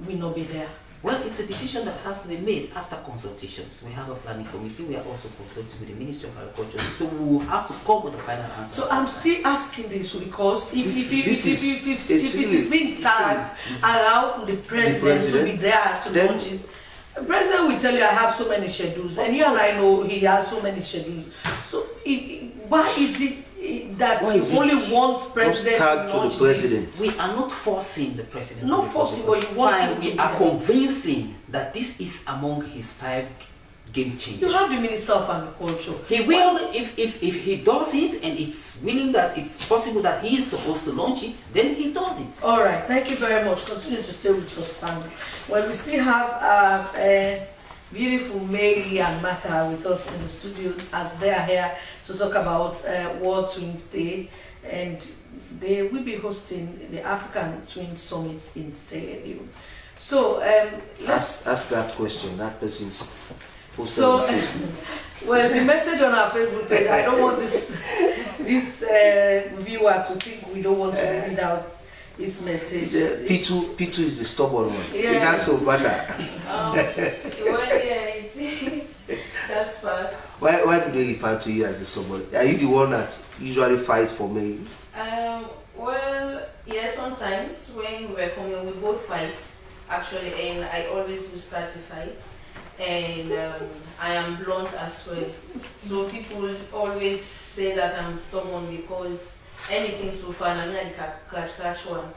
Speaker 2: will not be there?
Speaker 3: Well, it's a decision that has to be made after consultations. We have a planning committee. We are also consulting with the Ministry of Agriculture. So we will have to come with a final answer.
Speaker 2: So I'm still asking this because if it is being tagged, allow the president to be there to launch it. The president will tell you, I have so many schedules, and you and I know he has so many schedules. So why is it that you only want president
Speaker 1: to launch the president?
Speaker 3: We are not forcing the president.
Speaker 2: Not forcing, but you want him to.
Speaker 3: We are convincing that this is among his 5 game changers.
Speaker 2: You have the Minister of Agriculture.
Speaker 3: He will, if he does it and it's willing that it's possible that he is supposed to launch it, then he does it.
Speaker 2: All right, thank you very much. Continue to stay with us, family. Well, we still have beautiful Mary and Martha with us in the studio as they are here to talk about World Twins Day, and they will be hosting the African Twin Summit in Sierra Leone. So let's
Speaker 1: ask that question. That person's.
Speaker 2: So, well, the message on our Facebook page. I don't want this viewer to think we don't want to read out his message.
Speaker 1: P2 is the stubborn one.
Speaker 2: Yes.
Speaker 1: Is that so better?
Speaker 4: Well, yeah, it is. That's fact.
Speaker 1: Why do they refer to you as the stubborn? Are you the one that usually fights for me?
Speaker 4: Well, yeah, sometimes when we were coming, we both fight, actually, and I always will start the fight. And I am blunt as well. So people always say that I'm stubborn because anything so far, I'm not the crash one.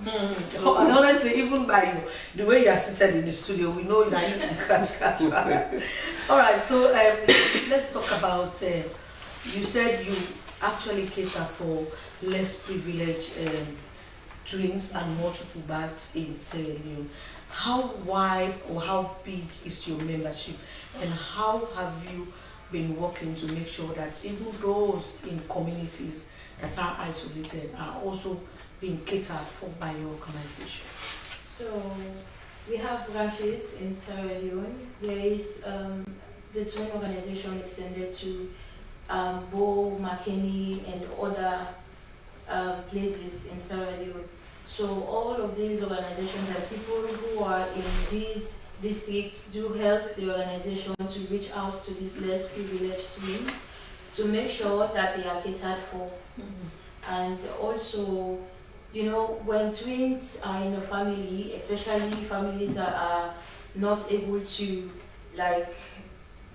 Speaker 2: So honestly, even by the way you are seated in the studio, we know that you the crash one. All right, so let's talk about. You said you actually cater for less privileged twins and multiple births in Sierra Leone. How wide or how big is your membership, and how have you been working to make sure that even those in communities that are isolated are also being catered for by your organization?
Speaker 4: So we have branches in Sierra Leone. There is the twin organization extended to Bo, Makeni, and other places in Sierra Leone. So all of these organizations and people who are in these districts do help the organization to reach out to these less privileged twins to make sure that they are catered for. And also, you know, when twins are in a family, especially families that are not able to like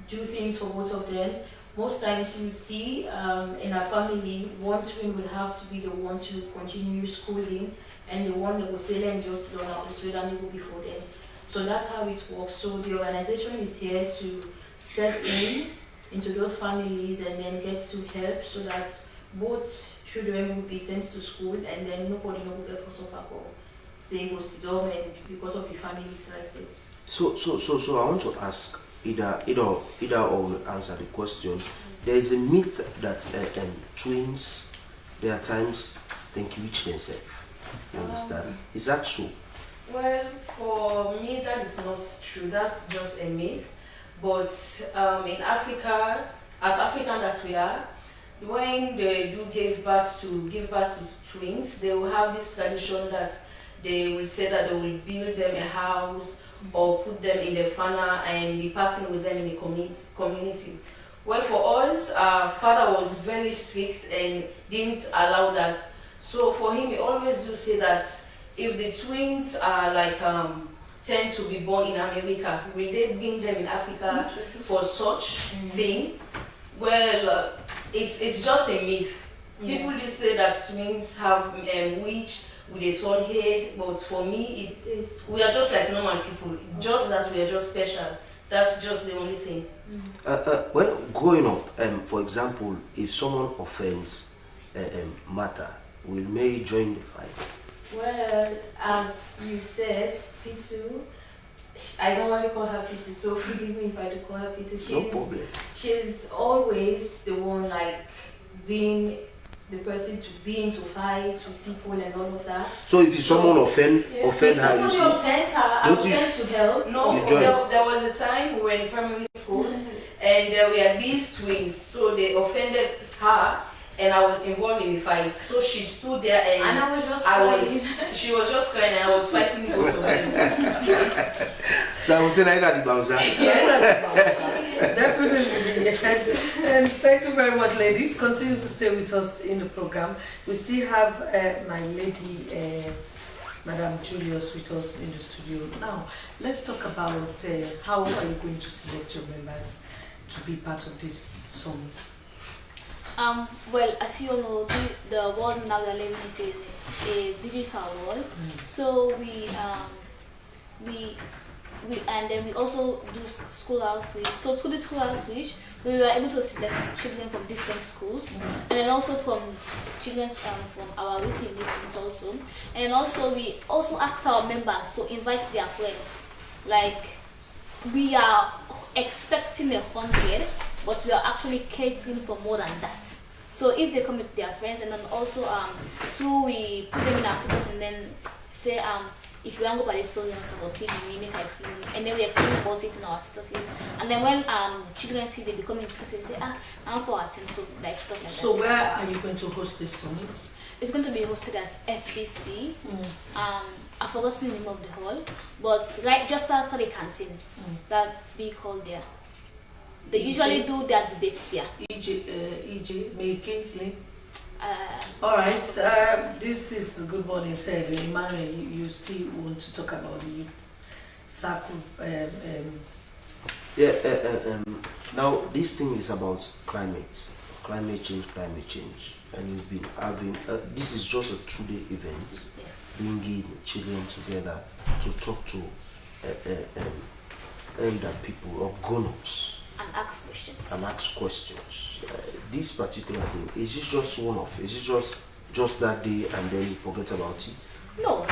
Speaker 4: do things for both of them, most times you see in a family, one twin will have to be the one to continue schooling, and the one that will say, let me just learn how to swim and go before them. So that's how it works. So the organization is here to step in into those families and then get to help so that both children will be sent to school and then nobody will get for suffer or say go sit down and because of the family crisis.
Speaker 1: So I want to ask either or will answer the question. There is a myth that twins, there are times they enrich themselves. You understand? Is that true?
Speaker 5: Well, for me, that is not true. That's just a myth. But in Africa, as African that we are, when they do give birth to twins, they will have this tradition that they will say that they will build them a house or put them in the fana and be passing with them in the community. Well, for us, our father was very strict and didn't allow that. So for him, he always do say that if the twins are like tend to be born in America, will they bring them in Africa for such thing? Well, it's just a myth. People did say that twins have witch with a tall head, but for me, we are just like normal people. Just that we are just special. That's just the only thing.
Speaker 1: Well, growing up, for example, if someone offends matter, will Mary join the fight?
Speaker 4: Well, as you said, Pitu, I don't want to call her Pitu, so forgive me if I do call her Pitu.
Speaker 1: No problem.
Speaker 4: She's always the one like being the person to be into fights with people and all of that.
Speaker 1: So if someone offend
Speaker 4: If
Speaker 1: her, you
Speaker 4: somebody
Speaker 1: see,
Speaker 4: offends her, I would tend to help.
Speaker 5: No,
Speaker 1: You join.
Speaker 5: there was a time we were in primary school and there were these twins, so they offended her and I was involved in the fight. So she stood there and
Speaker 4: I was just crying.
Speaker 5: she was just crying and I was fighting both of them.
Speaker 1: so I will say that the bouncer.
Speaker 2: Definitely. And thank you very much, ladies. Continue to stay with us in the program. We still have my lady, Madam Julius, with us in the studio. Now, let's talk about how are you going to select your members to be part of this summit?
Speaker 6: Well, as you all know, the world now we are living is a digital world. So we and then we also do school outreach. So through the school outreach, we were able to select children from different schools, and then also from children from our weekly meetings also. And also we also asked our members to invite their friends. Like we are expecting 100, but we are actually catering for more than that. So if they come with their friends, and then also we put them in our status and then say if you want to go by this program, we make an explain, and then we explain about it in our statuses. And then when children see they become interested, they say, I'm for attend, so like stuff like
Speaker 2: So
Speaker 6: that.
Speaker 2: where are you going to host this summit?
Speaker 6: It's going to be hosted at FBC. I've forgotten the name of the hall, but right just after the canteen, that big hall there. They usually do their debates there.
Speaker 2: E.G. May Kingsley. All right. This is Good Morning, said Emmanuel. You still want to talk about the youth circle?
Speaker 1: Now this thing is about climate change, and we've been having. This is just a 2-day event, bringing children together to talk to elder people or grown-ups.
Speaker 6: And ask questions.
Speaker 1: This particular thing, is it just one-off? Is it just that day and then you forget about it?
Speaker 6: No,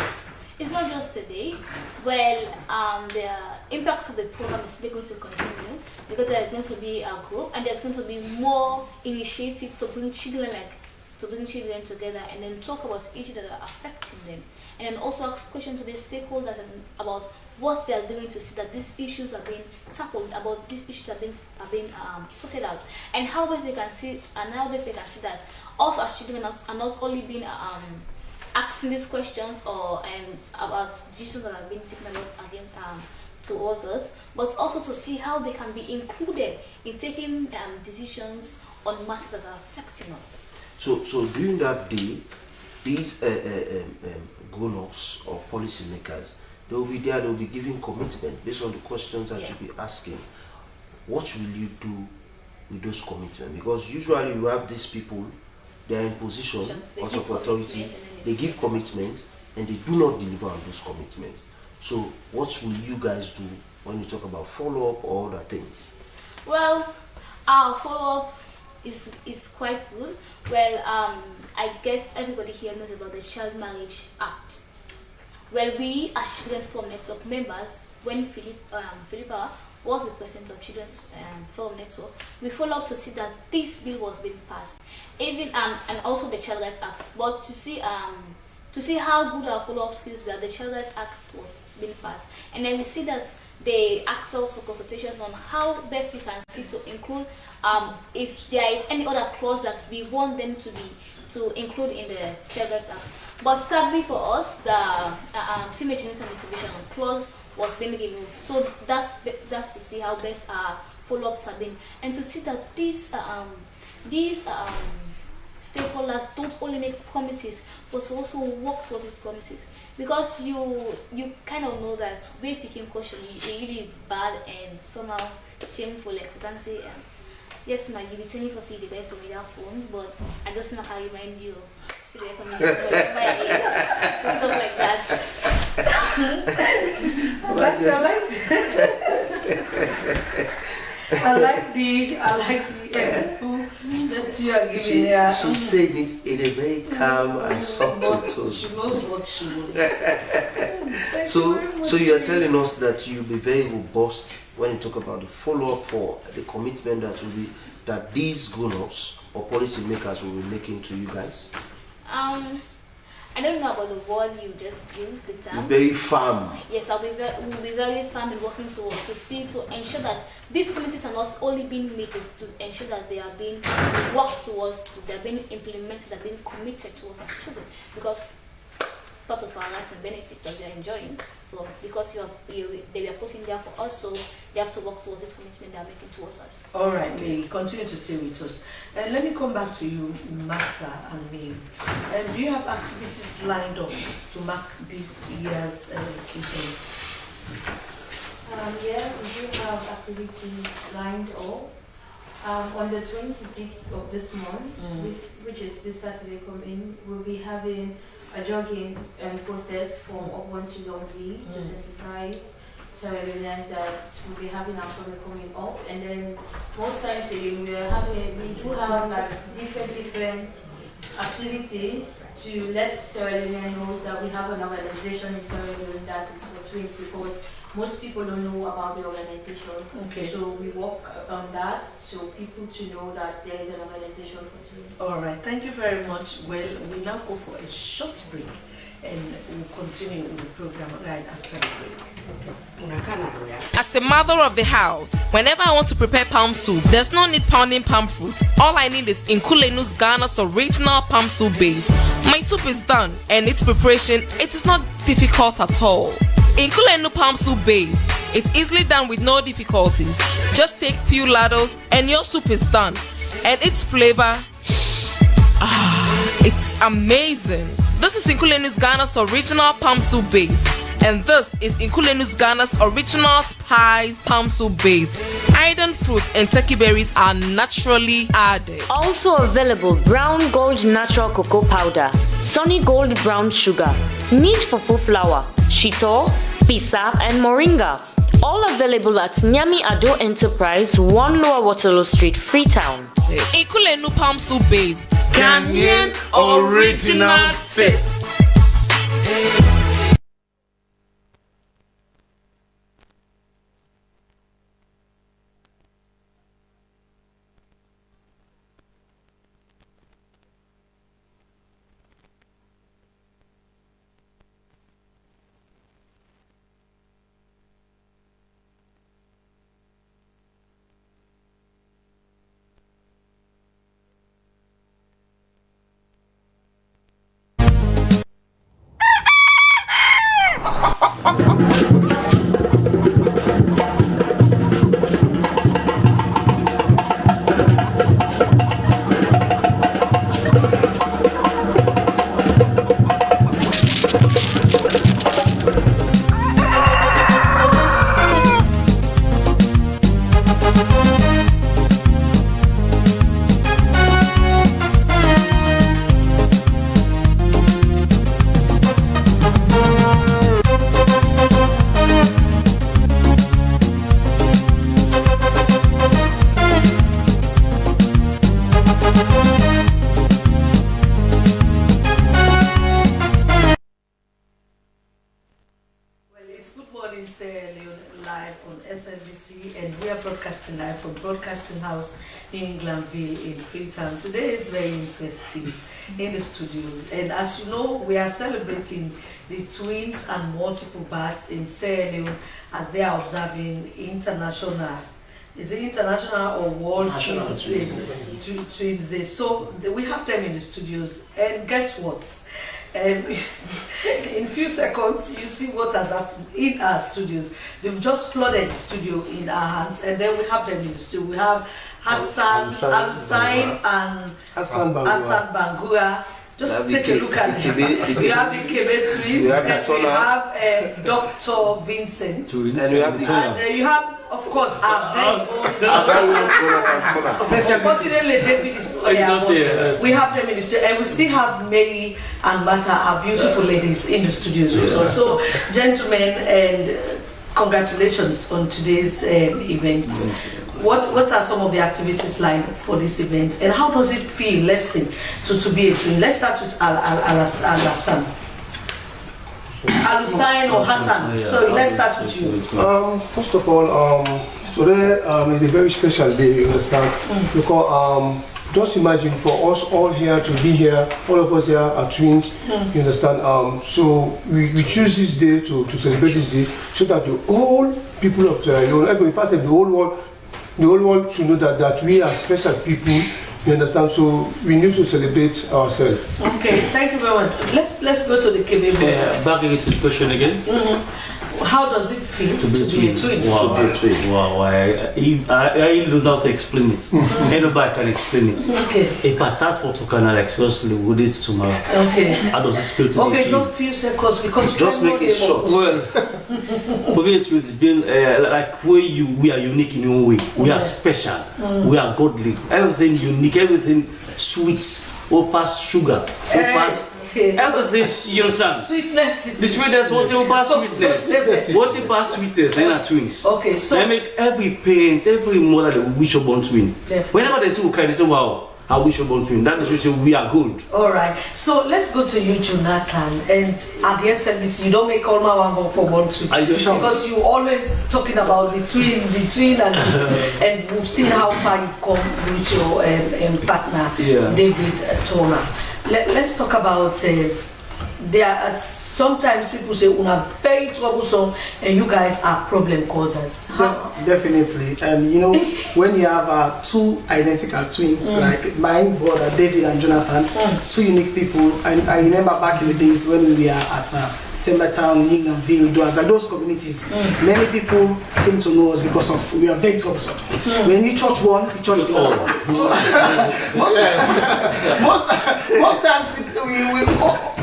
Speaker 6: it's not just the day. Well, the impact of the program is still going to continue because there's going to be a group and there's going to be more initiatives to bring children like to bring children together and then talk about issues that are affecting them, and then also ask questions to the stakeholders about what they are doing to see that these issues are being tackled, about these issues are being sorted out, and how best they can see that us as children are not only being asking these questions or about decisions that have been taken against towards us, but also to see how they can be included in taking decisions on matters that are affecting us.
Speaker 1: So during that day, these grown-ups or policymakers, they will be there, they will be giving commitment based on the questions that you'll be asking. What will you do with those commitments? Because usually you have these people, they are in position of authority, they give commitments and they do not deliver on those commitments. So what will you guys do when you talk about follow-up or other things?
Speaker 6: Well, our follow-up is quite good. Well, I guess everybody here knows about the Child Marriage Act. Well, we as Children's Forum Network members, when Philippa was the president of Children's Forum Network, we follow up to see that this bill was being passed, even and also the Child Rights Act. But to see how good our follow-up skills were, the Child Rights Act was being passed, and then we see that they asked us for consultations on how best we can see to include if there is any other clause that we want them to include in the Child Rights Act. But sadly for us, the female genital mutilation clause was being removed. So that's to see how best our follow-ups have been, and to see that these stakeholders don't only make promises but also work towards these promises, because you kind of know that way picking question is really bad and somehow shameful. Like you can say, yes, ma, you be telling for see the buy for me that phone, but I just know how remind you see the buy for me that so stuff like that.
Speaker 2: I like the example that you are giving.
Speaker 1: She's saying it in a very calm and subtle tone.
Speaker 2: She knows what she wants.
Speaker 1: So you are telling us that you'll be very robust when you talk about the follow-up for the commitment that these grown-ups or policymakers will be making to you guys.
Speaker 6: I don't know about the word you just used, the term.
Speaker 1: Very firm.
Speaker 6: Yes, we'll be very firm in working to ensure that these policies are not only being made to ensure that they are being worked towards, they are being implemented, they are being committed towards our children, because part of our rights and benefits that they are enjoying, because they were putting there for us, so they have to work towards this commitment they are making towards us.
Speaker 2: All right, May, continue to stay with us. Let me come back to you, Martha and May. Do you have activities lined up to mark this year's campaign?
Speaker 4: Yeah, we do have activities lined up. On the 26th of this month, which is this Saturday coming, we'll be having a jogging process from Upon to Longley to sensitize Sierra Leoneans that we'll be having our summer coming up. And then most times we do have like different activities to let Sierra Leoneans know that we have an organization in Sierra Leone that is for twins, because most people don't know about the organization.
Speaker 2: Okay.
Speaker 4: So we work on that, so people to know that there is an organization for twins.
Speaker 2: All right, thank you very much. Well, we now go for a short break and we'll continue with the program right after the break.
Speaker 8: As a mother of the house, whenever I want to prepare palm soup, there's no need pounding palm fruit. All I need is Nkulenu's Ghana's original palm soup base. My soup is done, and its preparation, it is not difficult at all. Nkulenu palm soup base, it's easily done with no difficulties. Just take few ladles and your soup is done. And its flavor, it's amazing. This is Nkulenu's Ghana's original palm soup base. And this is Nkulenu's Ghana's original spiced palm soup base. Iron fruit and turkey berries are naturally added.
Speaker 9: Also available brown gold natural cocoa powder, sunny gold brown sugar, neat fufu flour, shito, pisa, and moringa. All available at Nyami Ado Enterprise, 1 Lower Waterloo Street, Freetown.
Speaker 8: Nkulenu palm soup base.
Speaker 10: Ghanaian original taste.
Speaker 2: BC, and we are broadcasting live from Broadcasting House in Glanville in Freetown. Today is very interesting in the studios, and as you know, we are celebrating the twins and multiple births in Sierra Leone as they are observing international. Is it international or world Twins Day? So we have them in the studios, and guess what? In few seconds, you see what has happened in our studios. They've just flooded the studio in our hands, and then we have them in the studio. We have Hassan Al-Sain and Hassan Bangura. Just take a look at them. You have the Kebe twins, and we have Dr. Vincent, and you have, of course, our very own. Unfortunately, David is not here. We have them in the studio, and we still have Mary and Martha, our beautiful ladies, in the studios with us. So, gentlemen, and congratulations on today's event. What are some of the activities lined up for this event, and how does it feel, let's say, to be a twin? Let's start with Al-Hassan. Al-Hussein or Hassan. So let's start with you.
Speaker 11: First of all, today is a very special day, you understand? Because just imagine for us all here to be here, all of us here are twins, you understand? So we choose this day to celebrate this day so that the whole people of Leone, in fact the whole world should know that we are special people, you understand? So we need to celebrate ourselves.
Speaker 2: Okay, thank you very much. Let's go to the Kebe.
Speaker 12: Back into the question again.
Speaker 2: How does it feel to be a twin?
Speaker 12: Wow, I don't know how to explain it. Anybody can explain it.
Speaker 2: Okay.
Speaker 12: If I start for Tukana, like seriously, we'll do it tomorrow.
Speaker 2: Okay.
Speaker 12: How does it feel to be a twin?
Speaker 2: Okay, don't few seconds because
Speaker 1: just make it short.
Speaker 12: Well, for me, it's been like we are unique in your way. We are special. We are godly. Everything unique. Everything sweet. Or past sugar. Or past. Everything, you understand?
Speaker 2: Sweetness.
Speaker 12: The sweetness, what you pass sweetness. What you pass sweetness, they are twins.
Speaker 2: Okay, so
Speaker 12: they make every parent, every mother that wish a born twin. Whenever they see who cry, they say, wow, I wish a born twin. That is say we are good.
Speaker 2: Alright. So let's go to you, Jonathan. And at the SLBC, you don't make all my one go for one twin. Because you always talking about the twin and this, and we've seen how far you've come with your partner, David Turner. Let's talk about there are sometimes people say una very troublesome and you guys are problem causers.
Speaker 13: Definitely, and you know when you have two identical twins like my brother David and Jonathan, two unique people, and I remember back in the days when we were at Timbertown, Glanville, those communities, many people came to know us because of we are very troublesome. When you church one, you church the other one. So most times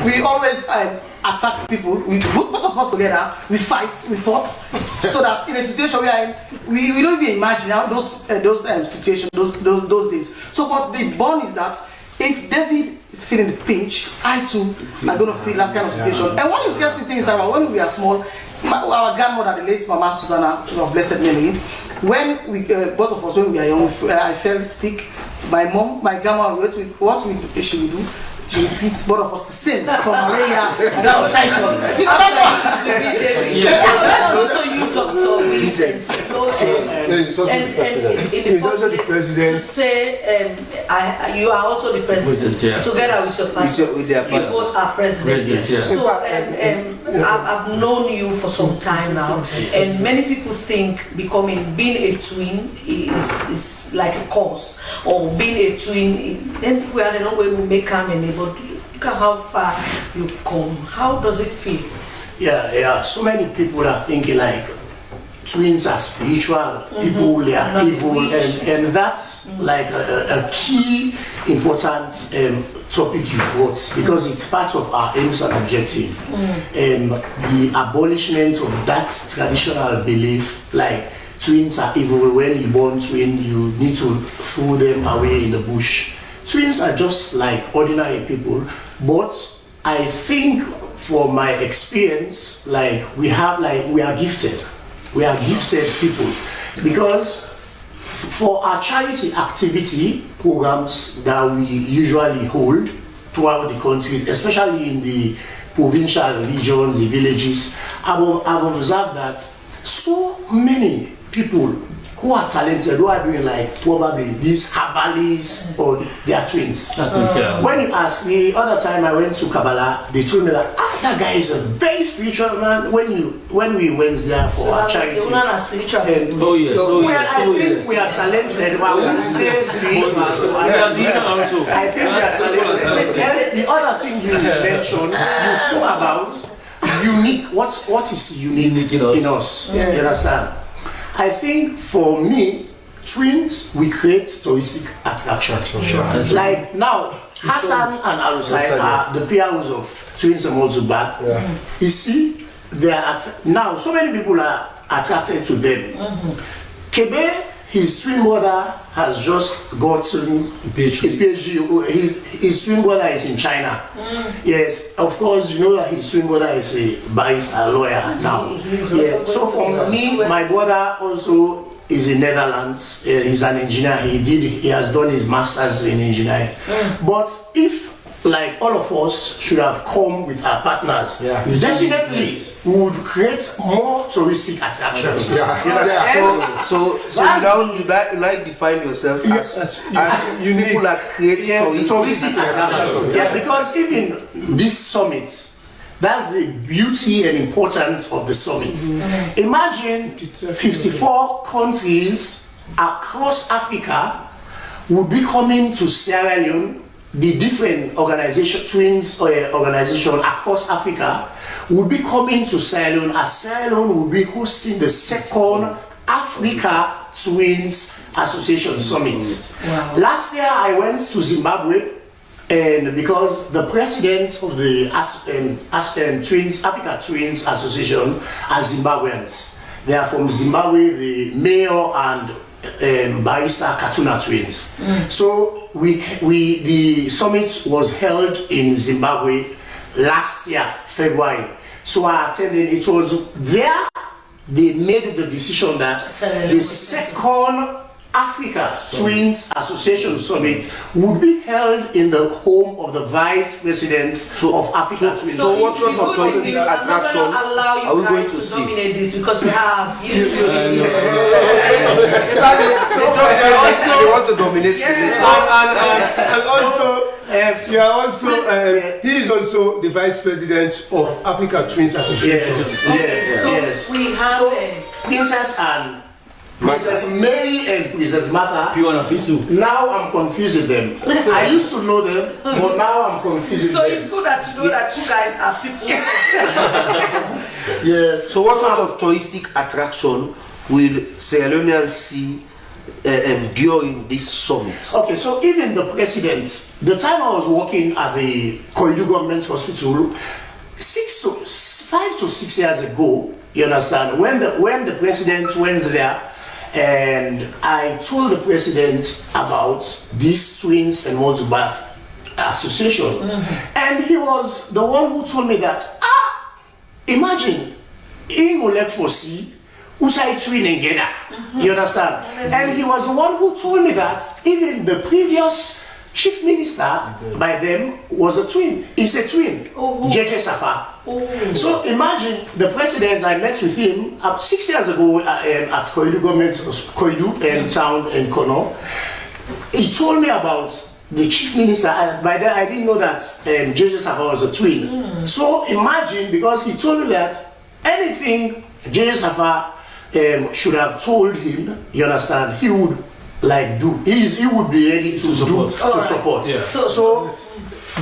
Speaker 13: we always attack people. We put both of us together. We fight. We fought, so that in a situation we are in, we don't even imagine how those situations, those days. So, but the bond is that if David is feeling the pinch, I too are going to feel that kind of situation. And one interesting thing is that when we are small, our grandmother, the late Mama Susanna of blessed memory, when we both of us when we are young, I felt sick. My mom, my grandma, what she would do? She would treat both of us the same, from malaria and typhoid. You know
Speaker 2: that's also you, Dr. Vincent. And in the first place, to say you are also the president, together with your partner. You both are president. So I've known you for some time now, and many people think being a twin is like a cause, or being a twin. Then people are the long way we make come and but look at how far you've come. How does it feel?
Speaker 14: Yeah. So many people are thinking like twins are spiritual, people they are evil, and that's like a key important topic you brought because it's part of our aims and objective. The abolishment of that traditional belief like twins are evil. When you born twin, you need to throw them away in the bush. Twins are just like ordinary people, but I think for my experience, we are gifted. We are gifted people because for our charity activity programs that we usually hold throughout the country, especially in the provincial regions, the villages, I've observed that so many people who are talented, who are doing like probably these herbalists or they are twins. When you ask me, other time I went to Kabbalah, they told me that that guy is a very spiritual man. When we went there for our charity, and I think we are talented. But I wouldn't say spiritual. I think we are talented. The other thing you mentioned, you spoke about unique. What is unique in us? You understand? I think for me, twins, we create touristic attraction. Like now, Hassan and Alusai are the peers of twins and Mozubat. You see, they are now so many people are attracted to them. Kebe, his twin brother has just gotten a PhD. His twin brother is in China. Yes, of course, you know that his twin brother is a barrister, lawyer now. So for me, my brother also is in Netherlands. He's an engineer. He has done his masters in engineering. But if like all of us should have come with our partners, definitely we would create more touristic attractions.
Speaker 1: So now you like define yourself as unique people that create touristic attractions.
Speaker 14: Yeah, because even this summit, that's the beauty and importance of the summit. Imagine 54 countries across Africa would be coming to Sierra Leone. The different twins organization across Africa would be coming to Sierra Leone, as Sierra Leone will be hosting the second Africa Twins Association Summit. Last year I went to Zimbabwe, and because the presidents of the Africa Twins Association are Zimbabweans. They are from Zimbabwe, the mayor and barrister Katuna twins. So the summit was held in Zimbabwe last year, February. So I attended. It was there they made the decision that the second Africa Twins Association Summit would be held in the home of the vice presidents of Africa Twins.
Speaker 1: So what sort of touristic attraction are we going to see?
Speaker 2: Dominate this because we have
Speaker 1: they want to dominate this.
Speaker 11: And also, he is also the vice president of Africa Twins Association.
Speaker 14: Yes.
Speaker 2: We have
Speaker 14: Princess and Princess Mary and Princess Martha. Now I'm confusing them. I used to know them, but now I'm confusing them.
Speaker 2: So it's good that you know that you guys are people.
Speaker 14: Yes.
Speaker 1: So what sort of touristic attraction will Sierra Leoneans see during this summit?
Speaker 14: Okay, so even the president, the time I was working at the Koidu Government Hospital, 5 to 6 years ago, you understand, when the president went there, and I told the president about these Twins and Mozubath Association, and he was the one who told me that, imagine, in Olek Fosi, Usai Twin and Geda, you understand? And he was the one who told me that even the previous chief minister by them was a twin. He's a twin, JJ Safa. So imagine the president, I met with him 6 years ago at Koidu Government, Koidu town in Kono. He told me about the chief minister. By then I didn't know that JJ Safa was a twin. So imagine, because he told me that anything JJ Safa should have told him, you understand, he would like do. He would be ready to support. Yeah. So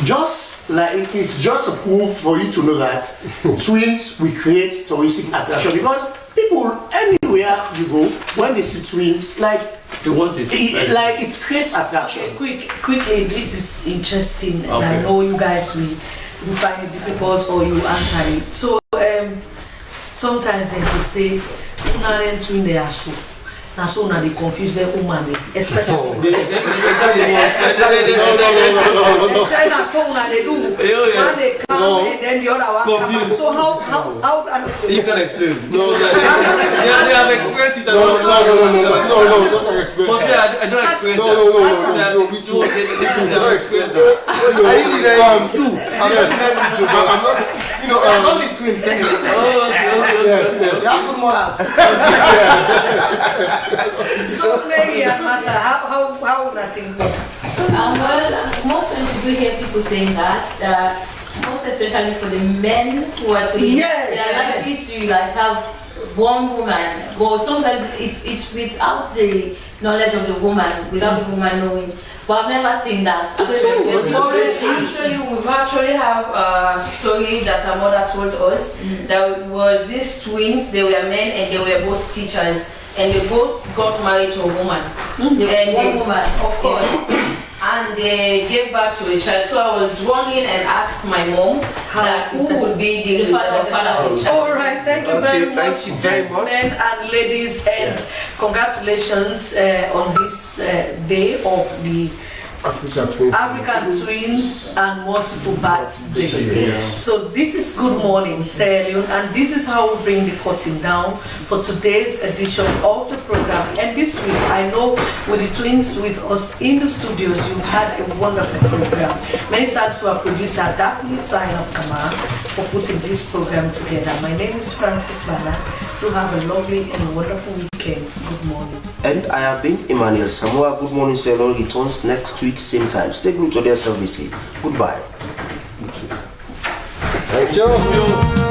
Speaker 14: just like it's just a proof for you to know that twins will create touristic attraction, because people anywhere you go, when they see twins, like
Speaker 12: they want it.
Speaker 14: It creates attraction.
Speaker 2: Okay, quickly, this is interesting, and I know you guys will find it difficult or you answer it. So sometimes they say, twin they are so. Now, so now they confuse the woman, especially. They come and then the other one comes. So how
Speaker 12: you can explain? No, they have expressed it. No, I don't express that. No, we don't express that.
Speaker 13: You know, I'm only twins. Anyway.
Speaker 12: Oh, okay.
Speaker 13: They have good morals.
Speaker 2: So Mary and Martha, how would I think about that?
Speaker 5: Well, most times we do hear people saying that most especially for the men who are twins,
Speaker 2: Yes.
Speaker 5: they are likely to like have one woman, but sometimes it's without the knowledge of the woman, without the woman knowing. But I've never seen that. So we've actually have a story that our mother told us. There was these twins, they were men and they were both teachers, and they both got married to a woman. And one woman, of course. And they gave birth to a child. So I was wondering and asked my mom that who would be the father of the child.
Speaker 2: All right, thank you very
Speaker 1: Okay,
Speaker 2: much,
Speaker 1: thank you very much.
Speaker 2: gentlemen and ladies, and congratulations on this day of the African twins and multiple birthday. So this is Good Morning Sierra Leone, and this is how we bring the curtain down for today's edition of the program. And this week, I know with the twins with us in the studios, you've had a wonderful program. Many thanks to our producer Daphne Zainab Kamara for putting this program together. My name is Francis Bana. You have a lovely and wonderful weekend. Good morning.
Speaker 1: And I have been Emmanuel Samoa. Good Morning Sierra Leone returns next week, same time. Stay glued to their service. Goodbye.
Speaker 10: Thank you.